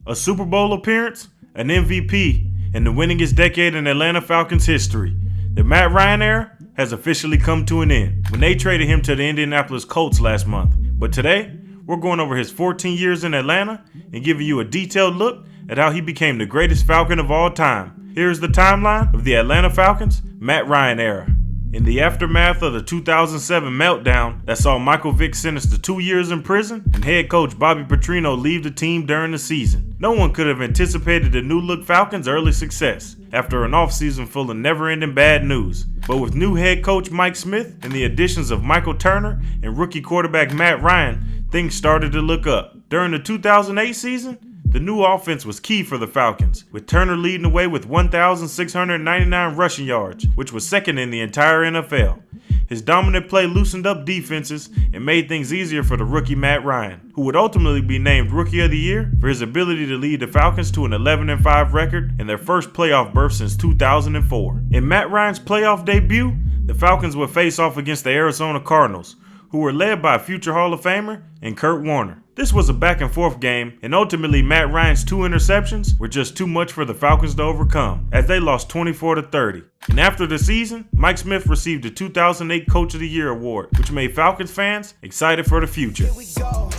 a Super Bowl appearance, an MVP, and the winningest decade in Atlanta Falcons history. The Matt Ryan era has officially come to an end when they traded him to the Indianapolis Colts last month. But today, we're going over his 14 years in Atlanta and giving you a detailed look at how he became the greatest Falcon of all time. Here's the timeline of the Atlanta Falcons Matt Ryan era. In the aftermath of the 2007 meltdown that saw Michael Vick sentenced to 2 years in prison and head coach Bobby Petrino leave the team during the season, no one could have anticipated the new-look Falcons' early success after an offseason full of never-ending bad news. But with new head coach Mike Smith and the additions of Michael Turner and rookie quarterback Matt Ryan, things started to look up. During the 2008 season, the new offense was key for the Falcons, with Turner leading the way with 1,699 rushing yards, which was second in the entire NFL. His dominant play loosened up defenses and made things easier for the rookie Matt Ryan, who would ultimately be named Rookie of the Year for his ability to lead the Falcons to an 11-5 record and their first playoff berth since 2004. In Matt Ryan's playoff debut, the Falcons would face off against the Arizona Cardinals, who were led by future Hall of Famer and Kurt Warner. This was a back-and-forth game, and ultimately Matt Ryan's 2 interceptions were just too much for the Falcons to overcome, as they lost 24-30. And after the season, Mike Smith received the 2008 Coach of the Year award, which made Falcons fans excited for the future. Here we go,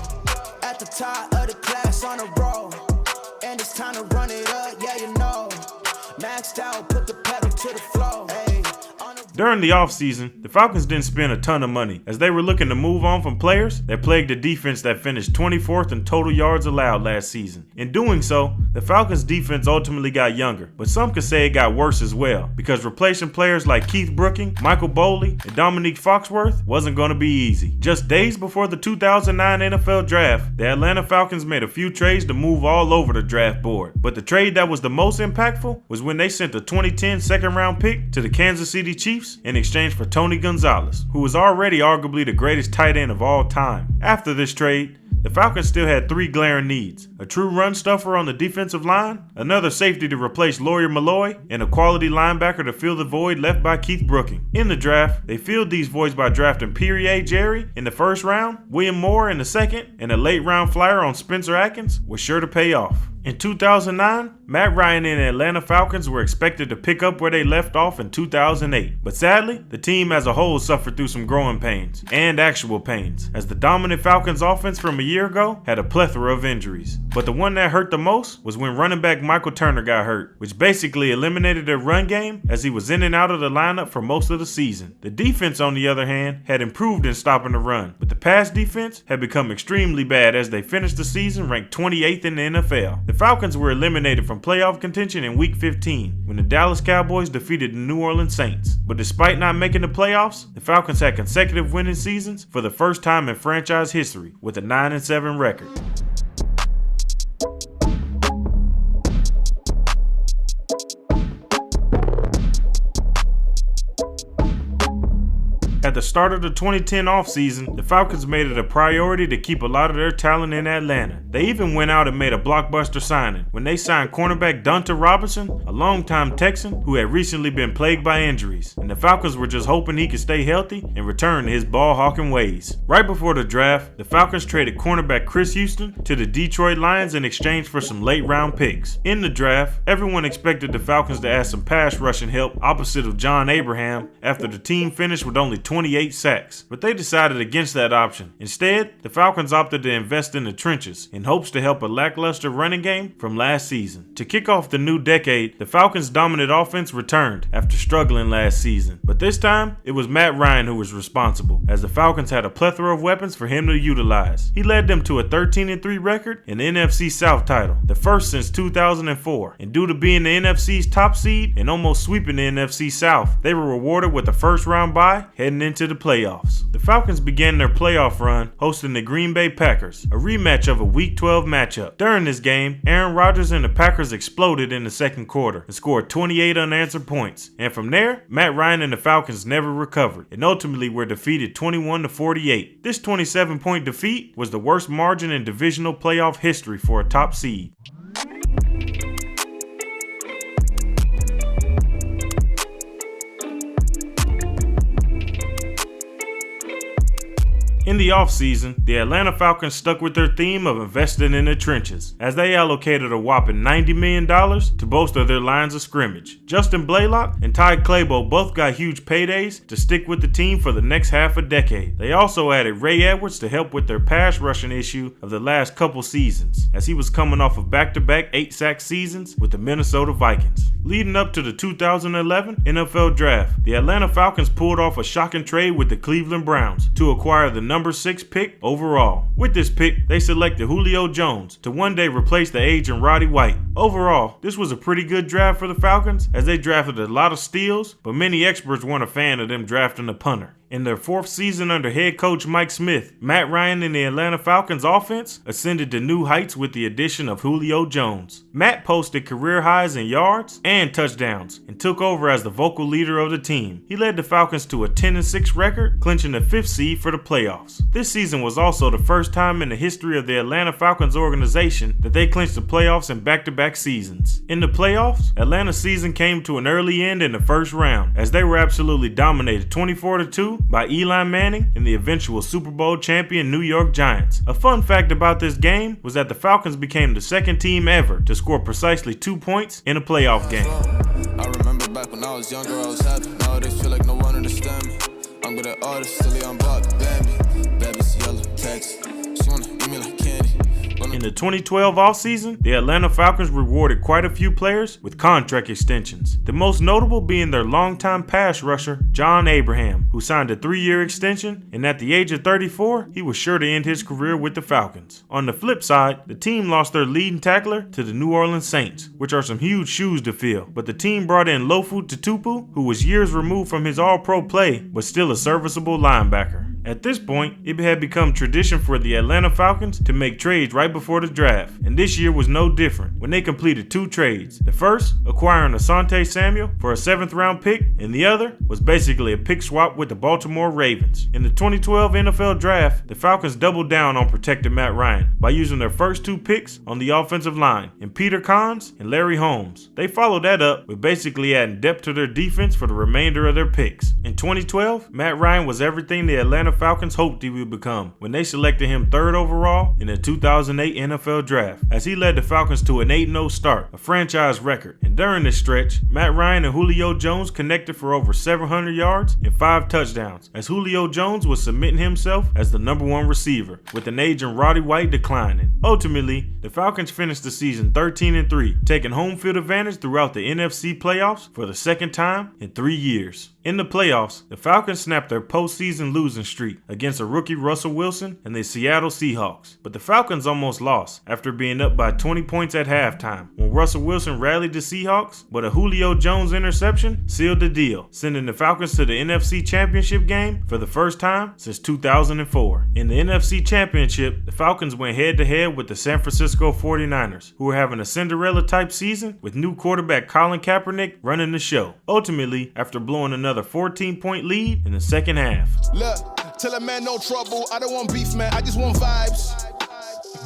at the top of the class on a roll, and it's time to run it up, yeah you know, maxed out, put the pedal to the floor, hey. During the offseason, the Falcons didn't spend a ton of money, as they were looking to move on from players that plagued the defense that finished 24th in total yards allowed last season. In doing so, the Falcons' defense ultimately got younger, but some could say it got worse as well, because replacing players like Keith Brooking, Michael Boley, and Dominique Foxworth wasn't going to be easy. Just days before the 2009 NFL Draft, the Atlanta Falcons made a few trades to move all over the draft board, but the trade that was the most impactful was when they sent the 2010 second-round pick to the Kansas City Chiefs in exchange for Tony Gonzalez, who was already arguably the greatest tight end of all time. After this trade, the Falcons still had 3 glaring needs: a true run stuffer on the defensive line, another safety to replace Lawyer Malloy, and a quality linebacker to fill the void left by Keith Brooking. In the draft, they filled these voids by drafting Pierre Jerry in the first round, William Moore in the second, and a late round flyer on Spencer Atkins was sure to pay off. In 2009, Matt Ryan and the Atlanta Falcons were expected to pick up where they left off in 2008. But sadly, the team as a whole suffered through some growing pains, and actual pains, as the dominant Falcons offense from a year ago had a plethora of injuries. But the one that hurt the most was when running back Michael Turner got hurt, which basically eliminated their run game as he was in and out of the lineup for most of the season. The defense, on the other hand, had improved in stopping the run, but the pass defense had become extremely bad as they finished the season ranked 28th in the NFL. The Falcons were eliminated from playoff contention in Week 15 when the Dallas Cowboys defeated the New Orleans Saints. But despite not making the playoffs, the Falcons had consecutive winning seasons for the first time in franchise history with a 9-7 record. At the start of the 2010 offseason, the Falcons made it a priority to keep a lot of their talent in Atlanta. They even went out and made a blockbuster signing when they signed cornerback Dunta Robinson, a longtime Texan who had recently been plagued by injuries, and the Falcons were just hoping he could stay healthy and return to his ball-hawking ways. Right before the draft, the Falcons traded cornerback Chris Houston to the Detroit Lions in exchange for some late-round picks. In the draft, everyone expected the Falcons to add some pass rushing help opposite of John Abraham after the team finished with only 28 sacks, but they decided against that option. Instead, the Falcons opted to invest in the trenches in hopes to help a lackluster running game from last season. To kick off the new decade, the Falcons' dominant offense returned after struggling last season, but this time it was Matt Ryan who was responsible, as the Falcons had a plethora of weapons for him to utilize. He led them to a 13-3 record and the NFC South title, the first since 2004, and due to being the NFC's top seed and almost sweeping the NFC South, they were rewarded with a first-round bye heading into the playoffs. The Falcons began their playoff run hosting the Green Bay Packers, a rematch of a Week 12 matchup. During this game, Aaron Rodgers and the Packers exploded in the second quarter and scored 28 unanswered points, and from there, Matt Ryan and the Falcons never recovered and ultimately were defeated 21-48. This 27-point defeat was the worst margin in divisional playoff history for a top seed. In the offseason, the Atlanta Falcons stuck with their theme of investing in the trenches, as they allocated a whopping $90 million to bolster their lines of scrimmage. Justin Blaylock and Ty Clabo both got huge paydays to stick with the team for the next half a decade. They also added Ray Edwards to help with their pass rushing issue of the last couple seasons, as he was coming off of back-to-back 8-sack seasons with the Minnesota Vikings. Leading up to the 2011 NFL Draft, the Atlanta Falcons pulled off a shocking trade with the Cleveland Browns to acquire the number 6 pick overall. With this pick, they selected Julio Jones to one day replace the aging Roddy White. Overall, this was a pretty good draft for the Falcons, as they drafted a lot of steals, but many experts weren't a fan of them drafting a punter. In their 4th season under head coach Mike Smith, Matt Ryan and the Atlanta Falcons offense ascended to new heights with the addition of Julio Jones. Matt posted career highs in yards and touchdowns and took over as the vocal leader of the team. He led the Falcons to a 10-6 record, clinching the 5th seed for the playoffs. This season was also the first time in the history of the Atlanta Falcons organization that they clinched the playoffs in back-to-back seasons. In the playoffs, Atlanta's season came to an early end in the first round, as they were absolutely dominated 24-2 by Eli Manning and the eventual Super Bowl champion New York Giants. A fun fact about this game was that the Falcons became the second team ever to score precisely 2 points in a playoff game. I remember back when I was younger, I was happy. Nowadays feel like no one understand me. I'm good at artists, silly, I'm Bob, Bambi. Baby's yellow, text. She wanna eat me like candy. In the 2012 offseason, the Atlanta Falcons rewarded quite a few players with contract extensions, the most notable being their longtime pass rusher, John Abraham, who signed a 3-year extension, and at the age of 34, he was sure to end his career with the Falcons. On the flip side, the team lost their leading tackler to the New Orleans Saints, which are some huge shoes to fill, but the team brought in Lofu Tatupu, who was years removed from his All-Pro play, but still a serviceable linebacker. At this point, it had become tradition for the Atlanta Falcons to make trades right before the draft, and this year was no different when they completed 2 trades. The first, acquiring Asante Samuel for a 7th-round pick, and the other was basically a pick swap with the Baltimore Ravens. In the 2012 NFL Draft, the Falcons doubled down on protecting Matt Ryan by using their first 2 picks on the offensive line, in Peter Kahns and Larry Holmes. They followed that up with basically adding depth to their defense for the remainder of their picks. In 2012, Matt Ryan was everything the Atlanta Falcons hoped he would become when they selected him 3rd overall in the 2008 NFL Draft, as he led the Falcons to an 8-0 start, a franchise record. And during this stretch, Matt Ryan and Julio Jones connected for over 700 yards and 5 touchdowns, as Julio Jones was cementing himself as the number 1 receiver, with an aging Roddy White declining. Ultimately, the Falcons finished the season 13-3, taking home field advantage throughout the NFC playoffs for the 2nd time in 3 years. In the playoffs, the Falcons snapped their postseason losing streak against a rookie Russell Wilson and the Seattle Seahawks, but the Falcons almost lost after being up by 20 points at halftime when Russell Wilson rallied the Seahawks, but a Julio Jones interception sealed the deal, sending the Falcons to the NFC Championship game for the first time since 2004. In the NFC Championship, the Falcons went head-to-head with the San Francisco 49ers, who were having a Cinderella-type season with new quarterback Colin Kaepernick running the show, ultimately after blowing another 14-point lead in the second half. Look, tell a man no trouble, I don't want beef, man, I just want vibes.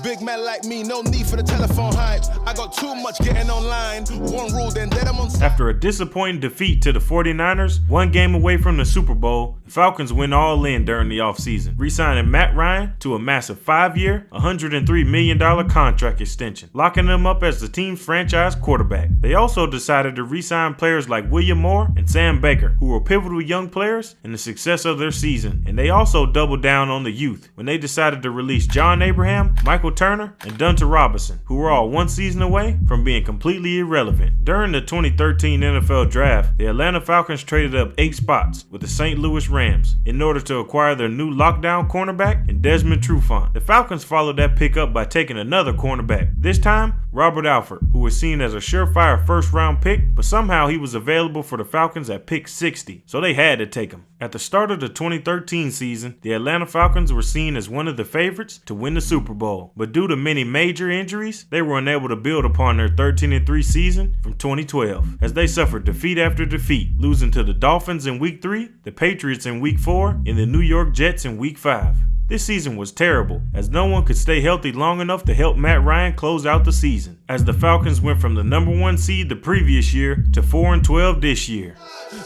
Big man like me, no need for the telephone hype. I got too much getting online. One rule, then I'm on. After a disappointing defeat to the 49ers, 1 game away from the Super Bowl, the Falcons went all in during the offseason, re-signing Matt Ryan to a massive 5-year, $103 million contract extension, locking him up as the team's franchise quarterback. They also decided to re-sign players like William Moore and Sam Baker, who were pivotal young players in the success of their season. And they also doubled down on the youth when they decided to release John Abraham, Michael Turner, and Dunta Robinson, who were all 1 season away from being completely irrelevant. During the 2013 NFL Draft, the Atlanta Falcons traded up 8 spots with the St. Louis Rams in order to acquire their new lockdown cornerback in Desmond Trufant. The Falcons followed that pick up by taking another cornerback, this time Robert Alford, who was seen as a surefire 1st-round pick, but somehow he was available for the Falcons at pick 60, so they had to take him. At the start of the 2013 season, the Atlanta Falcons were seen as one of the favorites to win the Super Bowl, but due to many major injuries, they were unable to build upon their 13-3 season from 2012, as they suffered defeat after defeat, losing to the Dolphins in Week 3, the Patriots in Week 4, and the New York Jets in Week 5. This season was terrible, as no one could stay healthy long enough to help Matt Ryan close out the season, as the Falcons went from the #1 seed the previous year to 4-12 this year.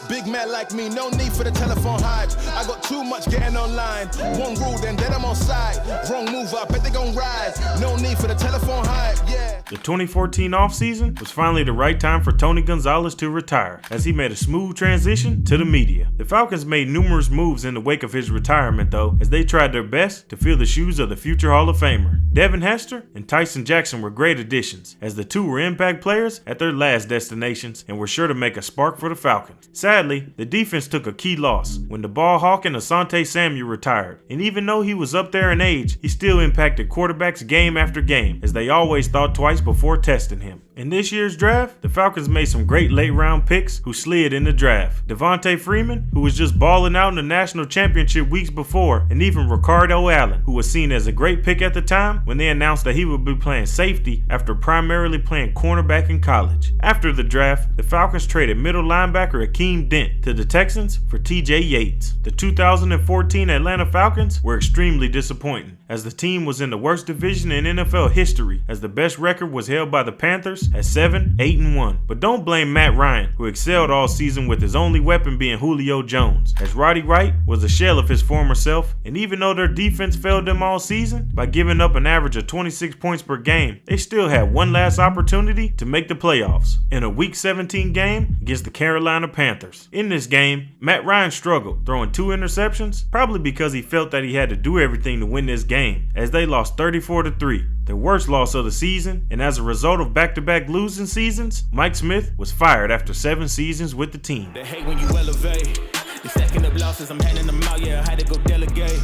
Big man like me, no need for the telephone hype. I got too much getting online. One rule, then I'm on side. Wrong move, I bet they gon' ride. No need for the telephone hype, yeah. The 2014 offseason was finally the right time for Tony Gonzalez to retire, as he made a smooth transition to the media. The Falcons made numerous moves in the wake of his retirement, though, as they tried their best to fill the shoes of the future Hall of Famer. Devin Hester and Tyson Jackson were great additions, as the two were impact players at their last destinations and were sure to make a spark for the Falcons. Sadly, the defense took a key loss when the ball hawking Asante Samuel retired, and even though he was up there in age, he still impacted quarterbacks game after game, as they always thought twice before testing him. In this year's draft, the Falcons made some great late-round picks who slid in the draft. Devontae Freeman, who was just balling out in the national championship weeks before, and even Ricardo Allen, who was seen as a great pick at the time when they announced that he would be playing safety after primarily playing cornerback in college. After the draft, the Falcons traded middle linebacker Akeem Dent to the Texans for TJ Yates. The 2014 Atlanta Falcons were extremely disappointing, as the team was in the worst division in NFL history, as the best record was held by the Panthers at 7-8-1. But don't blame Matt Ryan, who excelled all season with his only weapon being Julio Jones, as Roddy Wright was a shell of his former self, and even though their defense failed them all season by giving up an average of 26 points per game, they still had one last opportunity to make the playoffs in a Week 17 game against the Carolina Panthers. In this game, Matt Ryan struggled, throwing 2 interceptions, probably because he felt that he had to do everything to win this game, as they lost 34-3. Their worst loss of the season, and as a result of back-to-back losing seasons, Mike Smith was fired after 7 seasons with the team. They hate when you elevate. You're stacking up losses, I'm handing them out, yeah, I had to go delegate.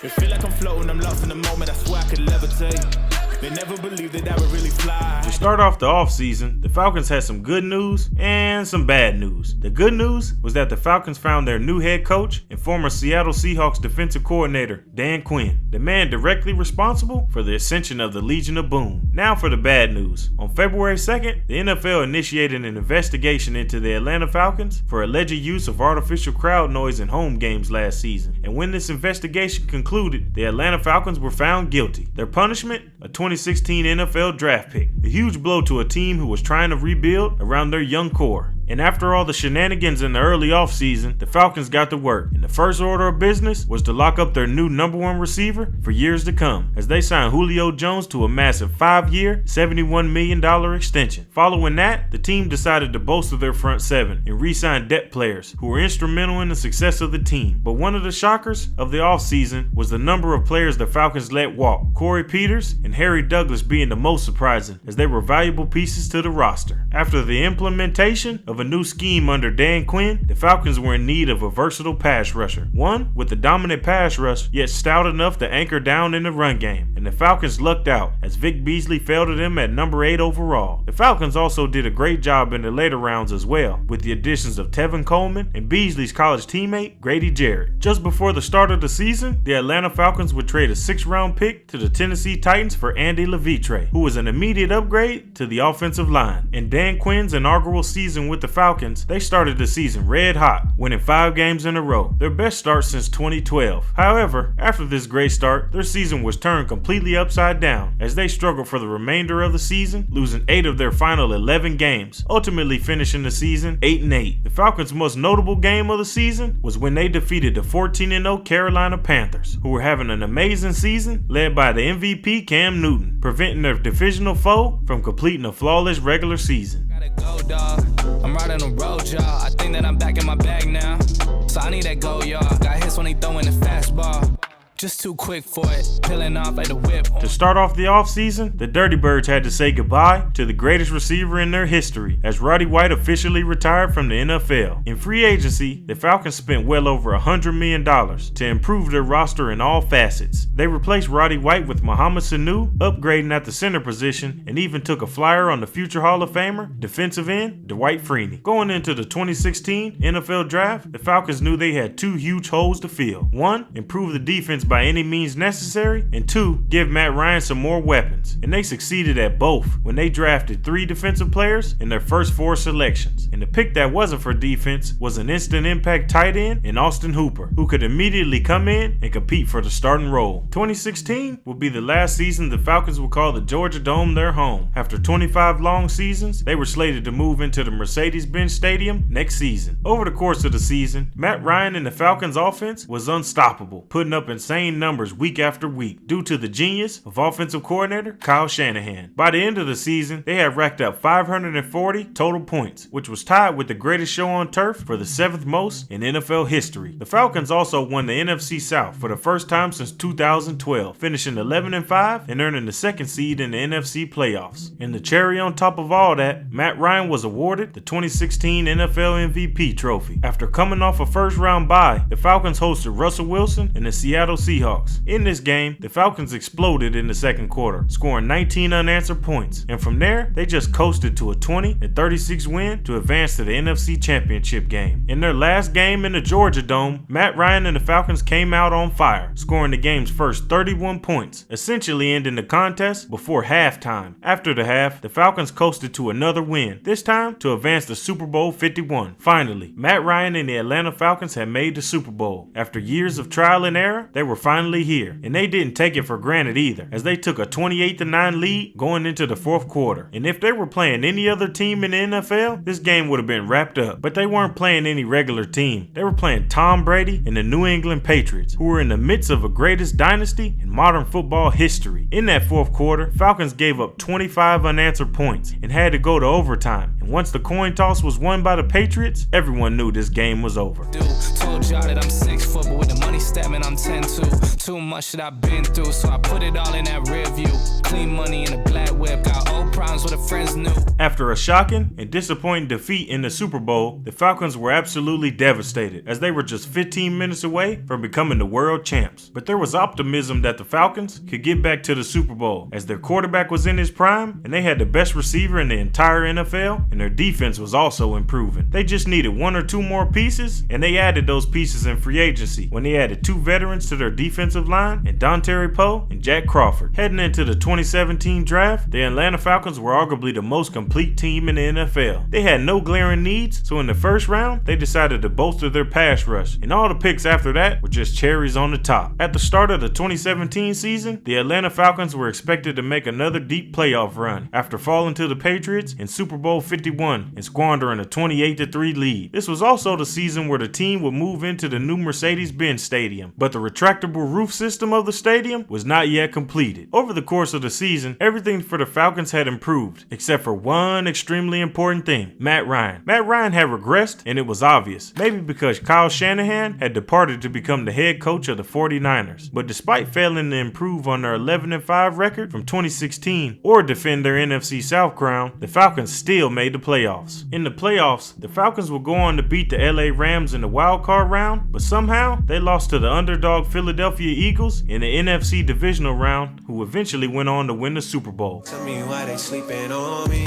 It feel like I'm floating, I'm lost in the moment, I swear I could levitate. They never believed that I would really fly. To start off the offseason, the Falcons had some good news and some bad news. The good news was that the Falcons found their new head coach and former Seattle Seahawks defensive coordinator, Dan Quinn, the man directly responsible for the ascension of the Legion of Boom. Now for the bad news. On February 2nd, the NFL initiated an investigation into the Atlanta Falcons for alleged use of artificial crowd noise in home games last season. And when this investigation concluded, the Atlanta Falcons were found guilty. Their punishment? A 2016 NFL draft pick. A huge blow to a team who was trying to rebuild around their young core. And after all the shenanigans in the early offseason, the Falcons got to work. And the first order of business was to lock up their new #1 receiver for years to come, as they signed Julio Jones to a massive 5-year, $71 million extension. Following that, the team decided to bolster their front 7 and re-sign depth players who were instrumental in the success of the team. But one of the shockers of the offseason was the number of players the Falcons let walk, Corey Peters and Harry Douglas being the most surprising, as they were valuable pieces to the roster. After the implementation of a new scheme under Dan Quinn, the Falcons were in need of a versatile pass rusher. One with a dominant pass rush, yet stout enough to anchor down in the run game. And the Falcons lucked out, as Vic Beasley fell to them at number 8 overall. The Falcons also did a great job in the later rounds as well, with the additions of Tevin Coleman and Beasley's college teammate, Grady Jarrett. Just before the start of the season, the Atlanta Falcons would trade a 6th-round pick to the Tennessee Titans for Andy Levitre, who was an immediate upgrade to the offensive line. In Dan Quinn's inaugural season with the Falcons, they started the season red hot, winning 5 games in a row, their best start since 2012. However, after this great start, their season was turned completely upside down, as they struggled for the remainder of the season, losing 8 of their final 11 games, ultimately finishing the season 8-8. The Falcons' most notable game of the season was when they defeated the 14-0 Carolina Panthers, who were having an amazing season, led by the MVP Cam Newton, preventing their divisional foe from completing a flawless regular season. Gotta go, dog. I'm riding on road, y'all. I think that I'm back in my bag now. So I need that go, y'all. Got hits when they throwing the fastball. Just too quick for it, peeling off like the whip. To start off the offseason, the Dirty Birds had to say goodbye to the greatest receiver in their history, as Roddy White officially retired from the NFL. In free agency, the Falcons spent well over $100 million to improve their roster in all facets. They replaced Roddy White with Mohamed Sanu, upgrading at the center position, and even took a flyer on the future Hall of Famer, defensive end Dwight Freeney. Going into the 2016 NFL Draft, the Falcons knew they had 2 huge holes to fill. One, improve the defense by by any means necessary, and 2, give Matt Ryan some more weapons. And they succeeded at both when they drafted 3 defensive players in their first 4 selections. And the pick that wasn't for defense was an instant impact tight end in Austin Hooper, who could immediately come in and compete for the starting role. 2016 will be the last season the Falcons will call the Georgia Dome their home. After 25 long seasons, they were slated to move into the Mercedes-Benz Stadium next season. Over the course of the season, Matt Ryan and the Falcons offense was unstoppable, putting up insane numbers week after week due to the genius of offensive coordinator Kyle Shanahan. By the end of the season, they had racked up 540 total points, which was tied with the greatest show on turf for the 7th most in NFL history. The Falcons also won the NFC South for the first time since 2012, finishing 11-5 and earning the 2nd seed in the NFC playoffs. And the cherry on top of all that, Matt Ryan was awarded the 2016 NFL MVP trophy. After coming off a first-round bye, the Falcons hosted Russell Wilson and the Seattle Seahawks. In this game, the Falcons exploded in the second quarter, scoring 19 unanswered points, and from there, they just coasted to a 20-36 win to advance to the NFC Championship game. In their last game in the Georgia Dome, Matt Ryan and the Falcons came out on fire, scoring the game's first 31 points, essentially ending the contest before halftime. After the half, the Falcons coasted to another win, this time to advance to Super Bowl 51. Finally, Matt Ryan and the Atlanta Falcons had made the Super Bowl. After years of trial and error, they were finally here, and they didn't take it for granted either, as they took a 28-9 lead going into the 4th quarter. And if they were playing any other team in the NFL, this game would have been wrapped up. But they weren't playing any regular team. They were playing Tom Brady and the New England Patriots, who were in the midst of a greatest dynasty in modern football history. In that 4th quarter, Falcons gave up 25 unanswered points and had to go to overtime. And once the coin toss was won by the Patriots, everyone knew this game was over. Dude, told y'all that I'm 6 foot, but with the money statement, I'm 10-2. Too much that I've been through, so I put it all in that rear view. Clean money in a black whip, got old problems with a friends new. After a shocking and disappointing defeat in the Super Bowl, the Falcons were absolutely devastated, as they were just 15 minutes away from becoming the world champs. But there was optimism that the Falcons could get back to the Super Bowl, as their quarterback was in his prime, and they had the best receiver in the entire NFL, and their defense was also improving. They just needed 1 or 2 more pieces, and they added those pieces in free agency when they added 2 veterans to their defensive line, and Dontari Poe and Jack Crawford. Heading into the 2017 draft, the Atlanta Falcons were arguably the most complete team in the NFL. They had no glaring needs, so in the first round, they decided to bolster their pass rush, and all the picks after that were just cherries on the top. At the start of the 2017 season, the Atlanta Falcons were expected to make another deep playoff run after falling to the Patriots in Super Bowl 51 and squandering a 28-3 lead. This was also the season where the team would move into the new Mercedes-Benz Stadium, but the retractable roof system of the stadium was not yet completed. Over the course of the season, everything for the Falcons had improved, except for one extremely important thing: Matt Ryan. Matt Ryan had regressed, and it was obvious, maybe because Kyle Shanahan had departed to become the head coach of the 49ers. But despite failing to improve on their 11-5 record from 2016 or defend their NFC South crown, the Falcons still made the playoffs. In the playoffs, the Falcons would go on to beat the LA Rams in the wildcard round, but somehow they lost to the underdog Philadelphia Eagles in the NFC divisional round, who eventually went on to win the Super Bowl. Tell me why they sleeping on me,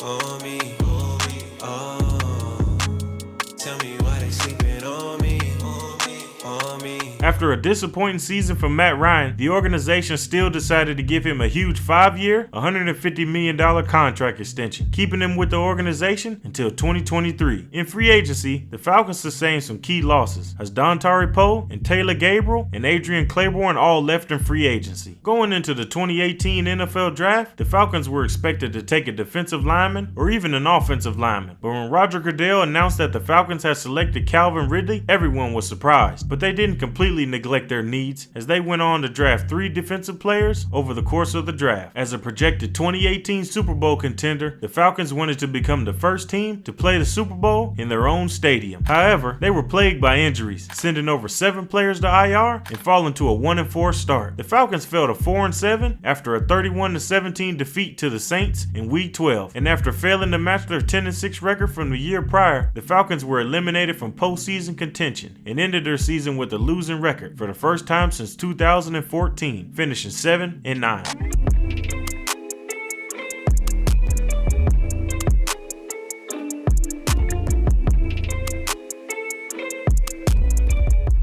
on me, Tell me why they sleeping on me, on me. After a disappointing season from Matt Ryan, the organization still decided to give him a huge 5-year, $150 million contract extension, keeping him with the organization until 2023. In free agency, the Falcons sustained some key losses, as Dontari Poe and Taylor Gabriel and Adrian Claiborne all left in free agency. Going into the 2018 NFL Draft, the Falcons were expected to take a defensive lineman or even an offensive lineman, but when Roger Goodell announced that the Falcons had selected Calvin Ridley, everyone was surprised, but they didn't completely neglect their needs, as they went on to draft 3 defensive players over the course of the draft. As a projected 2018 Super Bowl contender, the Falcons wanted to become the first team to play the Super Bowl in their own stadium. However, they were plagued by injuries, sending over 7 players to IR and falling to a 1-4 start. The Falcons fell to 4-7 after a 31-17 defeat to the Saints in Week 12, and after failing to match their 10-6 record from the year prior, the Falcons were eliminated from postseason contention and ended their season with a losing record for the first time since 2014, finishing 7-9.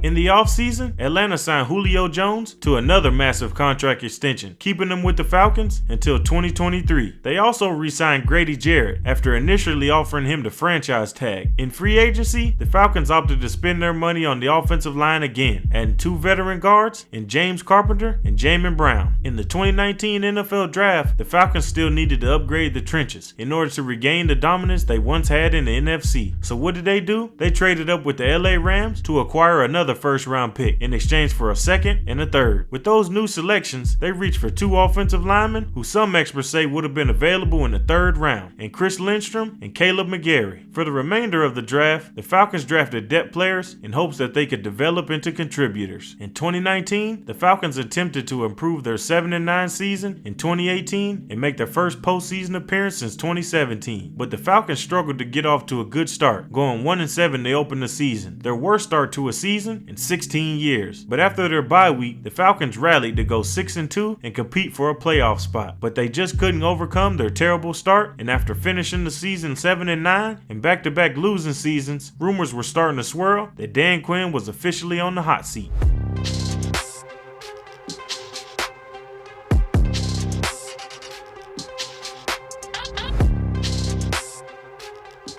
In In the offseason, Atlanta signed Julio Jones to another massive contract extension, keeping him with the Falcons until 2023. They also re-signed Grady Jarrett after initially offering him the franchise tag. In free agency, the Falcons opted to spend their money on the offensive line again, adding 2 veteran guards in James Carpenter and Jamin Brown. In the 2019 NFL Draft, the Falcons still needed to upgrade the trenches in order to regain the dominance they once had in the NFC. So what did they do? They traded up with the LA Rams to acquire another first-round pick in exchange for a second and a third. With those new selections, they reached for 2 offensive linemen who some experts say would have been available in the 3rd round, and Chris Lindstrom and Caleb McGarry. For the remainder of the draft, the Falcons drafted depth players in hopes that they could develop into contributors. In 2019, the Falcons attempted to improve their 7-9 season in 2018 and make their first postseason appearance since 2017. But the Falcons struggled to get off to a good start, going 1-7 they opened the season, their worst start to a season in 16 years. But after their bye week, the Falcons rallied to go 6-2 and compete for a playoff spot. But they just couldn't overcome their terrible start, and after finishing the season 7-9 and back-to-back losing seasons, rumors were starting to swirl that Dan Quinn was officially on the hot seat.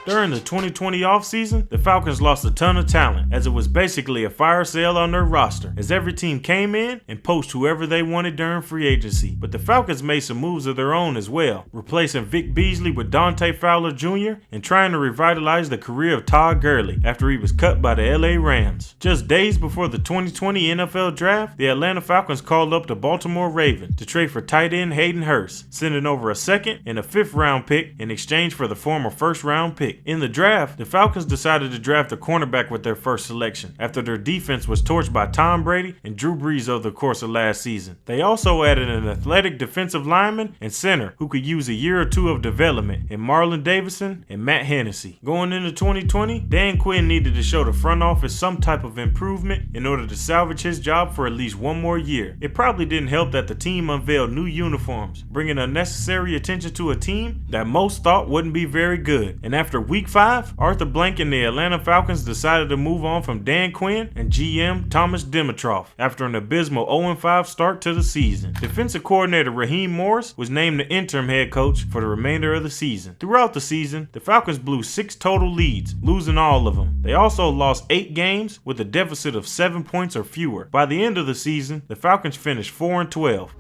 During the 2020 offseason, the Falcons lost a ton of talent, as it was basically a fire sale on their roster, as every team came in and poached whoever they wanted during free agency. But the Falcons made some moves of their own as well, replacing Vic Beasley with Dante Fowler Jr. and trying to revitalize the career of Todd Gurley after he was cut by the LA Rams. Just days before the 2020 NFL Draft, the Atlanta Falcons called up the Baltimore Ravens to trade for tight end Hayden Hurst, sending over a 2nd and a 5th round pick in exchange for the former 1st round pick. In the draft, the Falcons decided to draft a cornerback with their first selection after their defense was torched by Tom Brady and Drew Brees over the course of last season. They also added an athletic defensive lineman and center who could use a year or 2 of development in Marlon Davidson and Matt Hennessy. Going into 2020, Dan Quinn needed to show the front office some type of improvement in order to salvage his job for at least 1 more year. It probably didn't help that the team unveiled new uniforms, bringing unnecessary attention to a team that most thought wouldn't be very good. And after week 5, Arthur Blank and the Atlanta Falcons decided to move on from Dan Quinn and GM Thomas Dimitroff after an abysmal 0-5 start to the season. Defensive coordinator Raheem Morris was named the interim head coach for the remainder of the season. Throughout the season, the Falcons blew 6 total leads, losing all of them. They also lost 8 games with a deficit of 7 points or fewer. By the end of the season, the Falcons finished 4-12.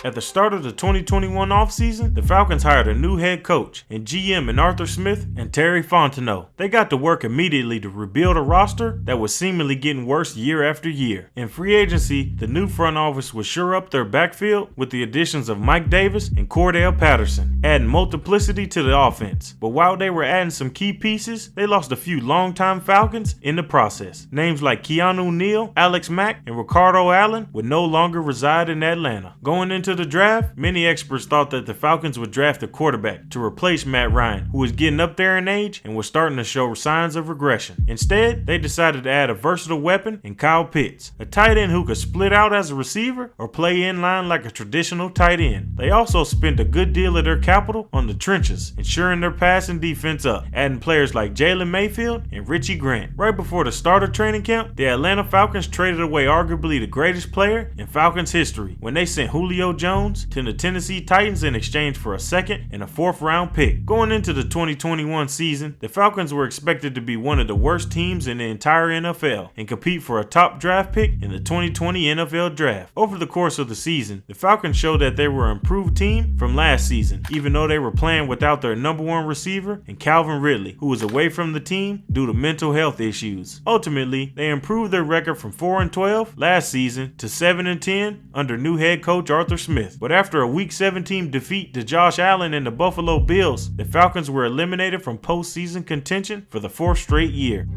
At the start of the 2021 offseason, the Falcons hired a new head coach and GM in Arthur Smith and Terry Fontenot. They got to work immediately to rebuild a roster that was seemingly getting worse year after year. In free agency, the new front office would shore up their backfield with the additions of Mike Davis and Cordell Patterson, adding multiplicity to the offense. But while they were adding some key pieces, they lost a few longtime Falcons in the process. Names like Keanu Neal, Alex Mack, and Ricardo Allen would no longer reside in Atlanta. Going into the draft, many experts thought that the Falcons would draft a quarterback to replace Matt Ryan, who was getting up there in age and was starting to show signs of regression. Instead, they decided to add a versatile weapon in Kyle Pitts, a tight end who could split out as a receiver or play in line like a traditional tight end. They also spent a good deal of their capital on the trenches, ensuring their passing defense up, adding players like Jalen Mayfield and Richie Grant. Right before the start of training camp, the Atlanta Falcons traded away arguably the greatest player in Falcons history when they sent Julio Jones to the Tennessee Titans in exchange for a 2nd and a 4th round pick. Going into the 2021 season, the Falcons were expected to be one of the worst teams in the entire NFL and compete for a top draft pick in the 2020 NFL Draft. Over the course of the season, the Falcons showed that they were an improved team from last season, even though they were playing without their number 1 receiver and Calvin Ridley, who was away from the team due to mental health issues. Ultimately, they improved their record from 4-12 last season to 7-10 under new head coach Arthur Smith. But after a Week 17 defeat to Josh Allen and the Buffalo Bills, the Falcons were eliminated from postseason contention for the 4th straight year.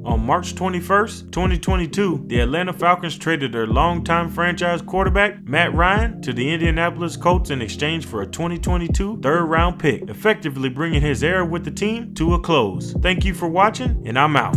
On March 21st, 2022, the Atlanta Falcons traded their longtime franchise quarterback, Matt Ryan, to the Indianapolis Colts in exchange for a 2022 third-round pick, effectively bringing his era with the team to a close. Thank you for watching, and I'm out.